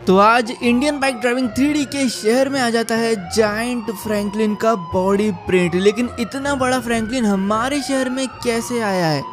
तो आज Indian bike driving 3D के शहर में आ जाता है जायंट फ्रैंकलिन का बॉडी प्रिंट। लेकिन इतना बड़ा फ्रैंकलिन हमारे शहर में कैसे आया है?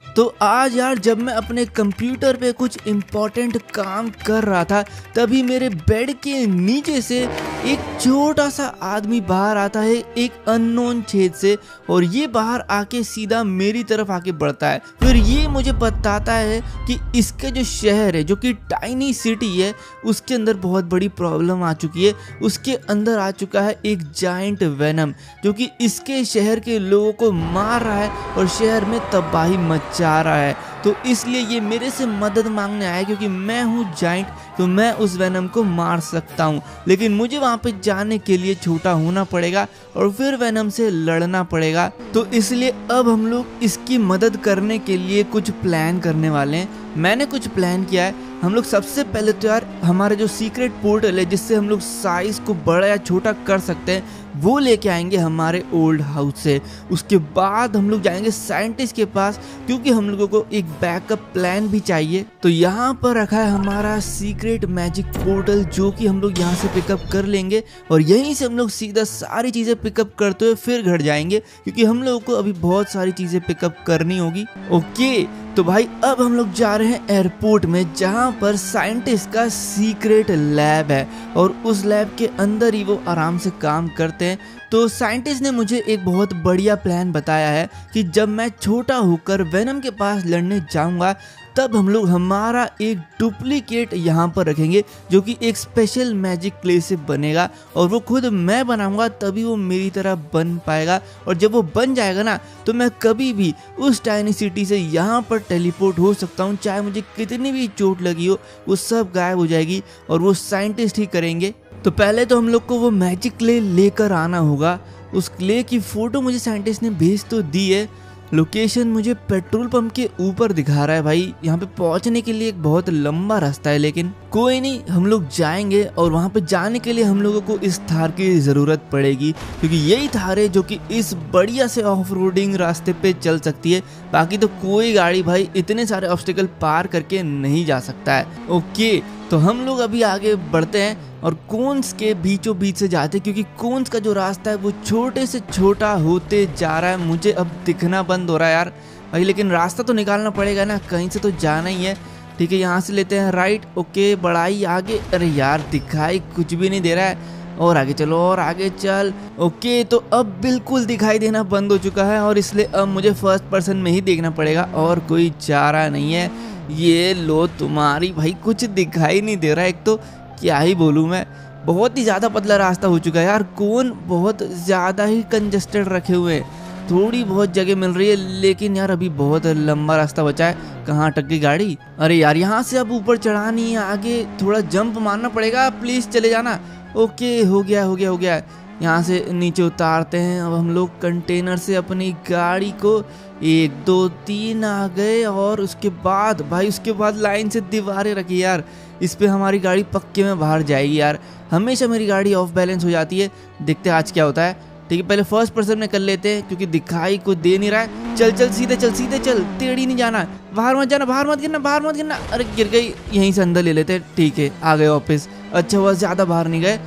तो आज यार जब मैं अपने कंप्यूटर पे कुछ इम्पोर्टेंट काम कर रहा था तभी मेरे बेड के नीचे से एक छोटा सा आदमी बाहर आता है एक अननोन छेद से, और ये बाहर आके सीधा मेरी तरफ आके बढ़ता है। फिर ये मुझे बताता है कि इसके जो शहर है, जो कि टाइनी सिटी है, उसके अंदर बहुत बड़ी प्रॉब्लम आ चुकी है। उसके अंदर आ चुका है एक जायंट वेनम जो कि इसके शहर के लोगों को मार रहा है और शहर में तबाही मचा रहा है। तो इसलिए ये मेरे से मदद मांगने आया, क्योंकि मैं हूँ जायंट तो मैं उस वेनम को मार सकता हूँ। लेकिन मुझे वहाँ पे जाने के लिए छोटा होना पड़ेगा और फिर वेनम से लड़ना पड़ेगा। तो इसलिए अब हम लोग इसकी मदद करने के लिए कुछ प्लान करने वाले हैं। मैंने कुछ प्लान किया है। हम लोग सबसे पहले तो यार हमारे जो सीक्रेट पोर्टल है जिससे हम लोग साइज को बड़ा या छोटा कर सकते हैं वो लेके आएंगे हमारे ओल्ड हाउस से। उसके बाद हम लोग जाएंगे साइंटिस्ट के पास, क्योंकि हम लोगों को एक बैकअप प्लान भी चाहिए। तो यहाँ पर रखा है हमारा सीक्रेट मैजिक पोर्टल जो कि हम लोग यहाँ से पिकअप कर लेंगे और यहीं से हम लोग सीधा सारी चीज़ें पिकअप करते हुए फिर घर जाएंगे, क्योंकि हम लोगों को अभी बहुत सारी चीज़ें पिकअप करनी होगी। ओके तो भाई अब हम लोग जा रहे हैं एयरपोर्ट में, जहाँ पर साइंटिस्ट का सीक्रेट लैब है और उस लैब के अंदर ही वो आराम से काम करते हैं। तो साइंटिस्ट ने मुझे एक बहुत बढ़िया प्लान बताया है कि जब मैं छोटा होकर वेनम के पास लड़ने जाऊंगा तब हम लोग हमारा एक डुप्लीकेट यहाँ पर रखेंगे जो कि एक स्पेशल मैजिक क्ले से बनेगा, और वो खुद मैं बनाऊंगा तभी वो मेरी तरह बन पाएगा। और जब वो बन जाएगा ना तो मैं कभी भी उस टाइनी सिटी से यहाँ पर टेलीपोर्ट हो सकता हूँ। चाहे मुझे कितनी भी चोट लगी हो वो सब गायब हो जाएगी और वो साइंटिस्ट ही करेंगे। तो पहले तो हम लोग को वो मैजिक क्ले लेकर आना होगा। उस क्ले की फोटो मुझे साइंटिस्ट ने भेज तो दी है। लोकेशन मुझे पेट्रोल पंप के ऊपर दिखा रहा है। भाई यहाँ पे पहुँचने के लिए एक बहुत लंबा रास्ता है, लेकिन कोई नहीं, हम लोग जाएंगे। और वहाँ पे जाने के लिए हम लोगों को इस थार की ज़रूरत पड़ेगी, क्योंकि यही थार है जो कि इस बढ़िया से ऑफ रोडिंग रास्ते पे चल सकती है। बाकी तो कोई गाड़ी भाई इतने सारे ऑब्स्टिकल पार करके नहीं जा सकता है। ओके तो हम लोग अभी आगे बढ़ते हैं और कोन्स के बीचों बीच से जाते हैं, क्योंकि कोन्स का जो रास्ता है वो छोटे से छोटा होते जा रहा है। मुझे अब दिखना बंद हो रहा है यार भाई, लेकिन रास्ता तो निकालना पड़ेगा ना, कहीं से तो जाना ही है। ठीक है यहाँ से लेते हैं राइट। ओके बढ़ाई आगे। अरे यार दिखाई कुछ भी नहीं दे रहा है, और आगे चलो और आगे चल। ओके तो अब बिल्कुल दिखाई देना बंद हो चुका है और इसलिए अब मुझे फर्स्ट पर्सन में ही देखना पड़ेगा और कोई चारा नहीं है। ये लो तुम्हारी भाई, कुछ दिखाई नहीं दे रहा है। एक तो क्या ही बोलूँ मैं, बहुत ही ज़्यादा पतला रास्ता हो चुका है यार। कौन बहुत ज़्यादा ही कंजस्टेड रखे हुए हैं, थोड़ी बहुत जगह मिल रही है, लेकिन यार अभी बहुत लंबा रास्ता बचा है। कहाँ अटक गई गाड़ी? अरे यार यहाँ से अब ऊपर चढ़ा नहीं है, आगे थोड़ा जंप मारना पड़ेगा। प्लीज़ चले जाना। ओके हो गया हो गया हो गया। यहाँ से नीचे उतारते हैं अब हम लोग कंटेनर से अपनी गाड़ी को। 1 2 3 आ गए, और उसके बाद भाई उसके बाद लाइन से दीवारें रखी यार। इस पे हमारी गाड़ी पक्के में बाहर जाएगी यार। हमेशा मेरी गाड़ी ऑफ बैलेंस हो जाती है। देखते हैं आज क्या होता है। ठीक है पहले फर्स्ट पर्सन में कर लेते हैं, क्योंकि दिखाई कुछ दे नहीं रहा है। चल चल सीधे चल सीधे चल, टेढ़ी नहीं जाना, बाहर मत जाना, बाहर मत गिरना, बाहर मत गिरना। अरे गिर गई, यहीं से अंदर ले लेते हैं। ठीक है आ गए वापस। अच्छा हुआ ज़्यादा बाहर नहीं गए।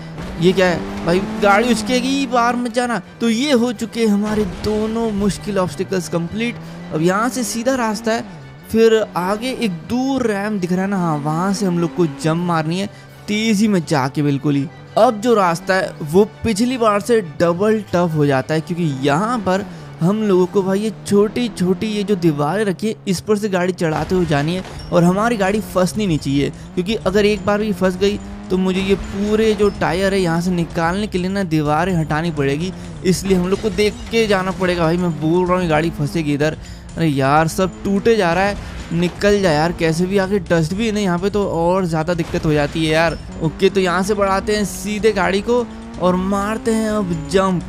ये क्या है भाई, गाड़ी उचकेगी, बाहर मत जाना। तो ये हो चुके हमारे दोनों मुश्किल ऑब्स्टिकल्स कंप्लीट। अब यहाँ से सीधा रास्ता है, फिर आगे एक दूर रैम दिख रहा है ना, हाँ वहाँ से हम लोग को जंप मारनी है तेजी में जाके बिल्कुल ही। अब जो रास्ता है वो पिछली बार से डबल टफ हो जाता है, क्योंकि यहाँ पर हम लोगों को भाई ये छोटी छोटी ये जो दीवारें रखी है इस पर से गाड़ी चढ़ाते हुए जानी है, और हमारी गाड़ी फंसनी नहीं चाहिए, क्योंकि अगर एक बार भी फंस गई तो मुझे ये पूरे जो टायर है यहाँ से निकालने के लिए ना दीवारें हटानी पड़ेगी। इसलिए हम लोग को देख के जाना पड़ेगा। भाई मैं बोल रहा हूँ गाड़ी फंसेगी इधर। अरे यार सब टूटे जा रहा है, निकल जाए यार कैसे भी। आगे डस्टबिन है यहाँ पे तो और ज़्यादा दिक्कत हो जाती है यार। ओके तो यहाँ से बढ़ाते हैं सीधे गाड़ी को और मारते हैं अब जंप।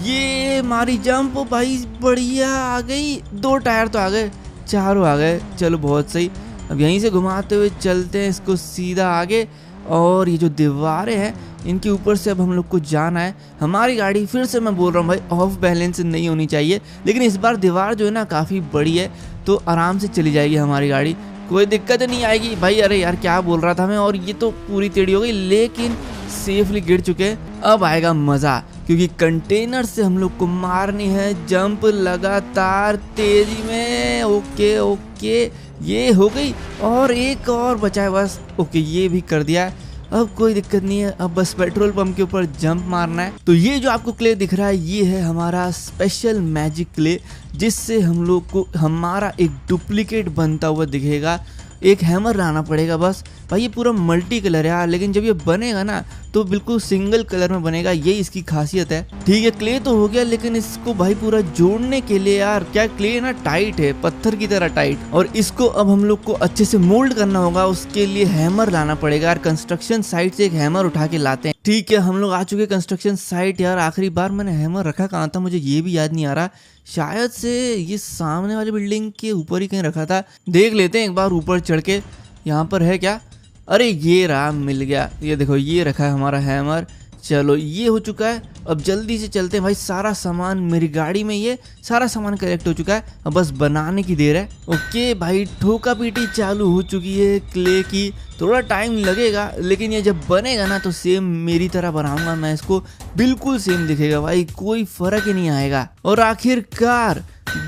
ये मारी जंप भाई, बढ़िया आ गई। 2 टायर तो आ गए, 4 आ गए, चलो बहुत सही। अब यहीं से घुमाते हुए चलते हैं इसको सीधा आगे, और ये जो दीवारें हैं इनके ऊपर से अब हम लोग को जाना है। हमारी गाड़ी फिर से मैं बोल रहा हूँ भाई ऑफ बैलेंस नहीं होनी चाहिए, लेकिन इस बार दीवार जो है ना काफ़ी बड़ी है तो आराम से चली जाएगी हमारी गाड़ी। कोई दिक्कत नहीं आएगी भाई। अरे यार क्या बोल रहा था मैं, और ये तो पूरी टेढ़ी हो गई, लेकिन सेफली गिर चुके हैं। अब आएगा मजा, क्योंकि कंटेनर से हम लोग को मारनी है जंप लगातार तेजी में। ओके ओके, ये हो गई, और एक और बचा है बस। ओके, ये भी कर दिया। अब कोई दिक्कत नहीं है, अब बस पेट्रोल पंप के ऊपर जंप मारना है। तो ये जो आपको क्ले दिख रहा है, ये है हमारा स्पेशल मैजिक क्ले, जिससे हम लोग को हमारा एक डुप्लीकेट बनता हुआ दिखेगा। एक हैमर लाना पड़ेगा बस। भाई ये पूरा मल्टी कलर है यार, लेकिन जब ये बनेगा ना तो बिल्कुल सिंगल कलर में बनेगा, यही इसकी खासियत है। ठीक है, क्ले तो हो गया, लेकिन इसको भाई पूरा जोड़ने के लिए यार, क्या क्ले ना टाइट है, पत्थर की तरह टाइट, और इसको अब हम लोग को अच्छे से मोल्ड करना होगा। उसके लिए हैमर लाना पड़ेगा यार। कंस्ट्रक्शन साइट से एक हैमर उठा के लाते हैं। ठीक है, हम लोग आ चुके कंस्ट्रक्शन साइट। यार आखिरी बार मैंने हैमर रखा कहाँ था, मुझे ये भी याद नहीं आ रहा। शायद से ये सामने वाली बिल्डिंग के ऊपर ही कहीं रखा था। देख लेते हैं एक बार ऊपर चढ़ के, यहाँ पर है क्या। अरे ये रहा, मिल गया। ये देखो, ये रखा है हमारा हैमर। चलो ये हो चुका है, अब जल्दी से चलते हैं भाई। सारा सामान मेरी गाड़ी में, ये सारा सामान कलेक्ट हो चुका है, अब बस बनाने की देर है। ओके भाई, ठोका पीटी चालू हो चुकी है क्ले की। थोड़ा टाइम लगेगा, लेकिन ये जब बनेगा ना तो सेम मेरी तरह बनाऊंगा मैं इसको, बिल्कुल सेम दिखेगा भाई, कोई फर्क ही नहीं आएगा। और आखिरकार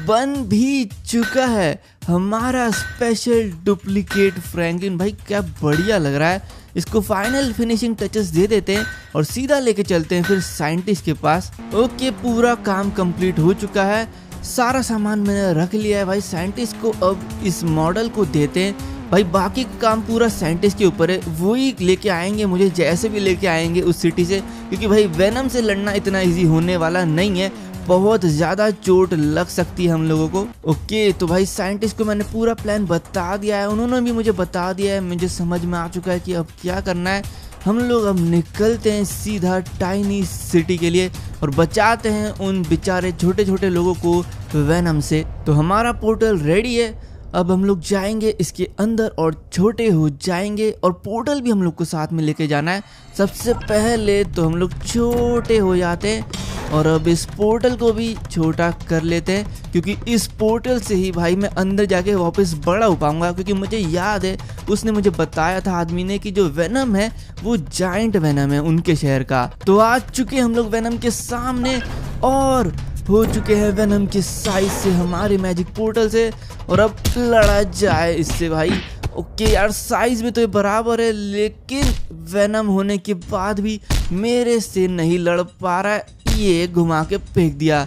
बन भी चुका है हमारा स्पेशल डुप्लीकेट फ्रैंकलिन। भाई क्या बढ़िया लग रहा है। इसको फाइनल फिनिशिंग टचेस दे देते हैं और सीधा लेके चलते हैं फिर साइंटिस्ट के पास। ओके, पूरा काम कंप्लीट हो चुका है, सारा सामान मैंने रख लिया है भाई। साइंटिस्ट को अब इस मॉडल को देते हैं भाई। बाकी काम पूरा साइंटिस्ट के ऊपर है, वही लेके आएंगे मुझे, जैसे भी लेके आएंगे उस सिटी से, क्योंकि भाई वेनम से लड़ना इतना इजी होने वाला नहीं है, बहुत ज़्यादा चोट लग सकती है हम लोगों को। ओके, तो भाई साइंटिस्ट को मैंने पूरा प्लान बता दिया है, उन्होंने भी मुझे बता दिया है, मुझे समझ में आ चुका है कि अब क्या करना है। हम लोग अब निकलते हैं सीधा टाइनी सिटी के लिए और बचाते हैं उन बेचारे छोटे छोटे लोगों को वेनम से। तो हमारा पोर्टल रेडी है, अब हम लोग जाएंगे इसके अंदर और छोटे हो जाएंगे, और पोर्टल भी हम लोग को साथ में लेके जाना है। सबसे पहले तो हम लोग छोटे हो जाते हैं और अब इस पोर्टल को भी छोटा कर लेते हैं, क्योंकि इस पोर्टल से ही भाई मैं अंदर जाके वापस बड़ा हो पाऊंगा। क्योंकि मुझे याद है, उसने मुझे बताया था आदमी ने कि जो वेनम है वो जाइंट वेनम है उनके शहर का। तो आ चुके हम लोग वेनम के सामने और हो चुके हैं वेनम के साइज से हमारे मैजिक पोर्टल से, और अब लड़ा जाए इससे भाई। ओके यार, साइज में तो ये बराबर है, लेकिन वेनम होने के बाद भी मेरे से नहीं लड़ पा रहा है। ये घुमा के फेंक दिया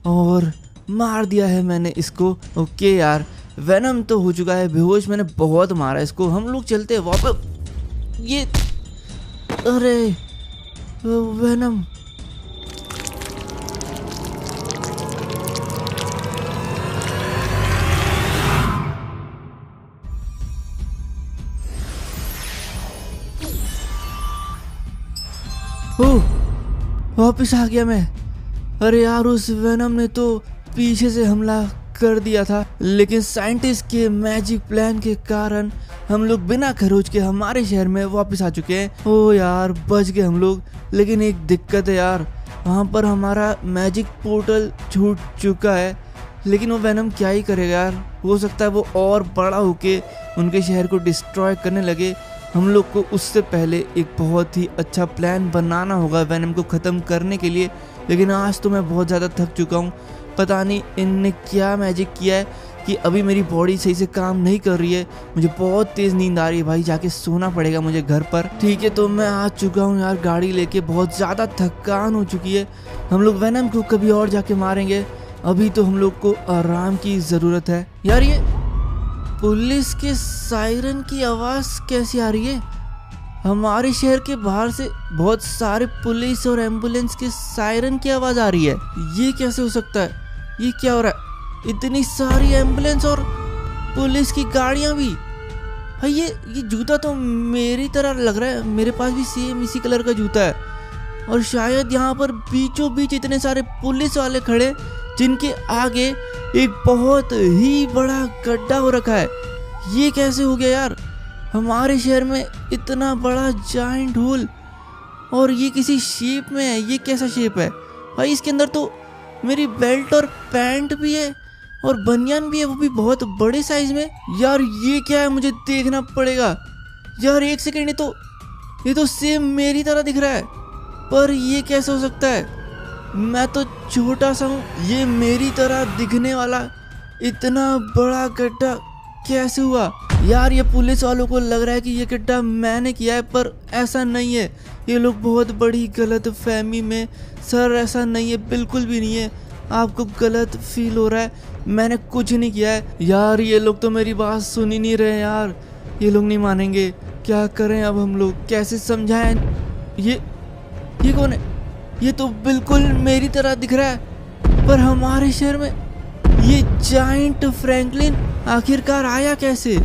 और मार दिया है मैंने इसको। ओके यार, वेनम तो हो चुका है बेहोश, मैंने बहुत मारा इसको। हम लोग चलते हैं वापस। ये अरे वेनम, वापस आ गया मैं। अरे यार, उस वेनम ने तो पीछे से हमला कर दिया था, लेकिन साइंटिस्ट के मैजिक प्लान के कारण हम लोग बिना खरोच के हमारे शहर में वापस आ चुके हैं। ओ यार, बच गए हम लोग, लेकिन एक दिक्कत है यार, वहाँ पर हमारा मैजिक पोर्टल छूट चुका है। लेकिन वो वेनम क्या ही करेगा यार, हो सकता है वो और बड़ा होके उनके शहर को डिस्ट्रॉय करने लगे। हम लोग को उससे पहले एक बहुत ही अच्छा प्लान बनाना होगा वेनम को ख़त्म करने के लिए। लेकिन आज तो मैं बहुत ज़्यादा थक चुका हूँ, पता नहीं इनने क्या मैजिक किया है कि अभी मेरी बॉडी सही से काम नहीं कर रही है। मुझे बहुत तेज़ नींद आ रही है भाई, जाके सोना पड़ेगा मुझे घर पर। ठीक है, तो मैं आ चुका हूँ यार गाड़ी लेके, बहुत ज़्यादा थकान हो चुकी है। हम लोग वेनम को कभी और जाके मारेंगे, अभी तो हम लोग को आराम की ज़रूरत है। यार ये पुलिस के सायरन की आवाज़ कैसी आ रही है? हमारे शहर के बाहर से बहुत सारे पुलिस और एम्बुलेंस के सायरन की आवाज़ आ रही है। ये कैसे हो सकता है? ये क्या हो रहा है? इतनी सारी एम्बुलेंस और पुलिस की गाड़ियाँ भी। भाई ये जूता तो मेरी तरह लग रहा है, मेरे पास भी सेम इसी कलर का जूता है। और शायद यहाँ पर बीचों बीच इतने सारे पुलिस वाले खड़े, जिनके आगे एक बहुत ही बड़ा गड्ढा हो रखा है। ये कैसे हो गया यार? हमारे शहर में इतना बड़ा जाइंट होल, और ये किसी शेप में है। ये कैसा शेप है भाई? इसके अंदर तो मेरी बेल्ट और पैंट भी है। और बनियान भी है, वो भी बहुत बड़े साइज में। यार ये क्या है, मुझे देखना पड़ेगा। यार एक सेकेंड, ये तो सेम मेरी तरह दिख रहा है, पर ये कैसे हो सकता है? मैं तो छोटा सा हूँ, ये मेरी तरह दिखने वाला इतना बड़ा गड्ढा कैसे हुआ? यार ये पुलिस वालों को लग रहा है कि ये गड्ढा मैंने किया है, पर ऐसा नहीं है। ये लोग बहुत बड़ी गलत फहमी में। सर ऐसा नहीं है, बिल्कुल भी नहीं है, आपको गलत फील हो रहा है, मैंने कुछ नहीं किया है। यार ये लोग तो मेरी बात सुन ही नहीं रहे यार, ये लोग नहीं मानेंगे। क्या करें अब हम लोग, कैसे समझाएं? ये कौन है? ये तो बिल्कुल मेरी तरह दिख रहा है, पर हमारे शहर में ये जायंट फ्रैंकलिन आखिरकार आया कैसे?